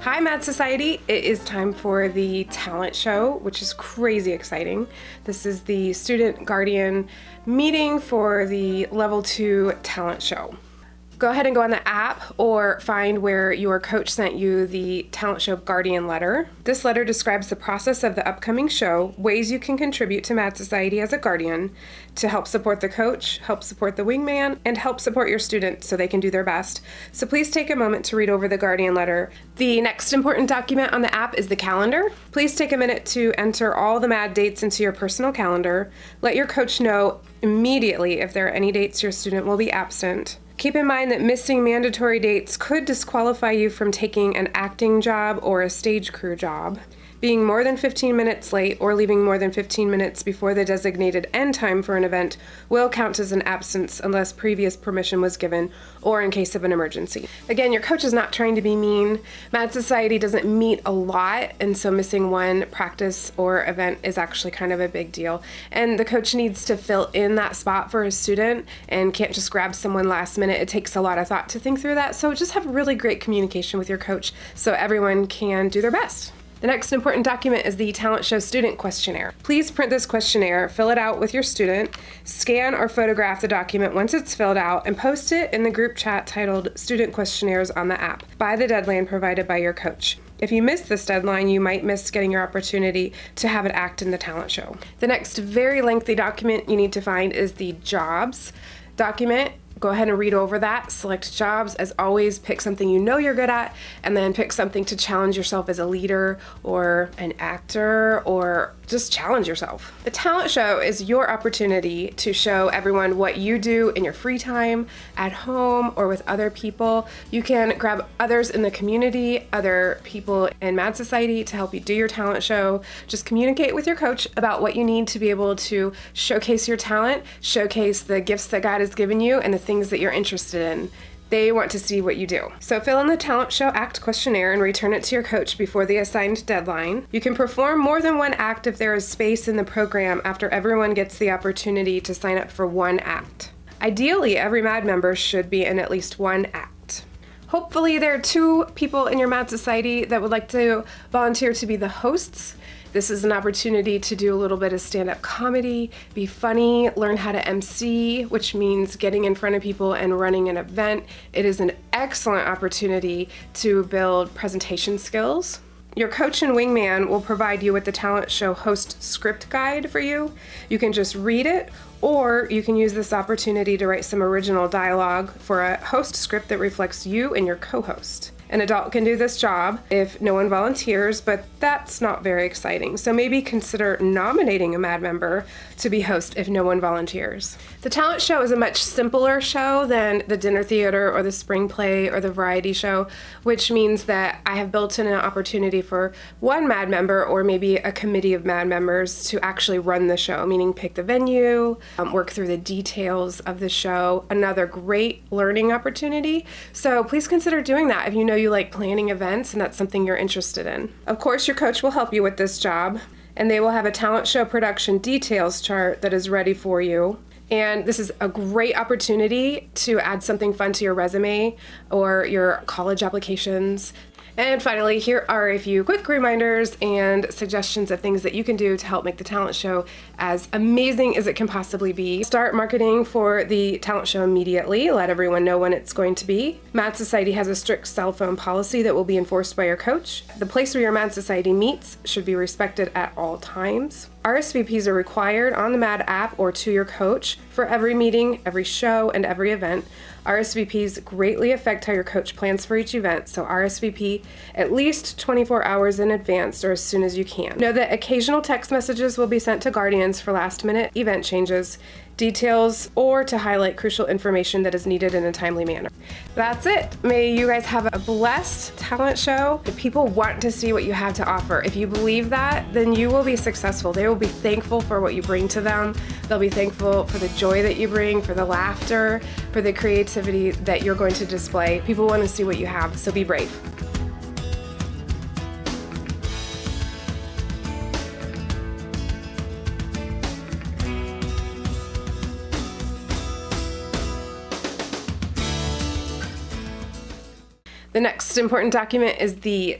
Hi, Mad Society. It is time for the talent show, which is crazy exciting. This is the student guardian meeting for the level 2 talent show. Go ahead and go on the app or find where your coach sent you the talent show guardian letter. This letter describes the process of the upcoming show, ways you can contribute to Mad Society as a guardian to help support the coach, help support the wingman, and help support your students so they can do their best. So please take a moment to read over the guardian letter. The next important document on the app is the calendar. Please take a minute to enter all the Mad dates into your personal calendar. Let your coach know immediately if there are any dates your student will be absent. Keep in mind that missing mandatory dates could disqualify you from taking an acting job or a stage crew job. Being more than 15 minutes late or leaving more than 15 minutes before the designated end time for an event will count as an absence unless previous permission was given or in case of an emergency. Again, your coach is not trying to be mean. Mad Society doesn't meet a lot, and so missing one practice or event is actually kind of a big deal. And the coach needs to fill in that spot for a student and can't just grab someone last minute. It takes a lot of thought to think through that, so just have really great communication with your coach so everyone can do their best. The next important document is the Talent Show Student Questionnaire. Please print this questionnaire, fill it out with your student, scan or photograph the document once it's filled out, and post it in the group chat titled Student Questionnaires on the app by the deadline provided by your coach. If you miss this deadline, you might miss getting your opportunity to have it act in the talent show. The next very lengthy document you need to find is the jobs document. Go ahead and read over that, select jobs. As always, pick something you know you're good at, and then pick something to challenge yourself as a leader or an actor, or just challenge yourself. The talent show is your opportunity to show everyone what you do in your free time, at home, or with other people. You can grab others in the community, other people in Mad Society to help you do your talent show. Just communicate with your coach about what you need to be able to showcase your talent, showcase the gifts that God has given you, and the things that you're interested in. They want to see what you do. So fill in the Talent Show Act questionnaire and return it to your coach before the assigned deadline. You can perform more than one act if there is space in the program after everyone gets the opportunity to sign up for one act. Ideally, every Mad member should be in at least one act. Hopefully there are 2 people in your Mad Society that would like to volunteer to be the hosts. This is an opportunity to do a little bit of stand-up comedy, be funny, learn how to MC, which means getting in front of people and running an event. It is an excellent opportunity to build presentation skills. Your coach and wingman will provide you with the talent show host script guide for you. You can just read it, or you can use this opportunity to write some original dialogue for a host script that reflects you and your co-host. An adult can do this job if no one volunteers, but that's not very exciting. So maybe consider nominating a Mad member to be host if no one volunteers. The talent show is a much simpler show than the dinner theater or the spring play or the variety show, which means that I have built in an opportunity for one Mad member or maybe a committee of Mad members to actually run the show, meaning pick the venue, work through the details of the show. Another great learning opportunity. So please consider doing that if you know you like planning events and that's something you're interested in. Of course, your coach will help you with this job, and they will have a talent show production details chart that is ready for you. And this is a great opportunity to add something fun to your resume or your college applications. And finally, here are a few quick reminders and suggestions of things that you can do to help make the talent show as amazing as it can possibly be. Start marketing for the talent show immediately. Let everyone know when it's going to be. Mad Society has a strict cell phone policy that will be enforced by your coach. The place where your Mad Society meets should be respected at all times. RSVPs are required on the Mad app or to your coach for every meeting, every show, and every event. RSVPs greatly affect how your coach plans for each event, so RSVP at least 24 hours in advance or as soon as you can. Know that occasional text messages will be sent to guardians for last-minute event changes, details, or to highlight crucial information that is needed in a timely manner. That's it. May you guys have a blessed talent show. The people want to see what you have to offer. If you believe that, then you will be successful. They will be thankful for what you bring to them. They'll be thankful for the joy that you bring, for the laughter, for the creativity that you're going to display. People want to see what you have, so be brave. The next important document is the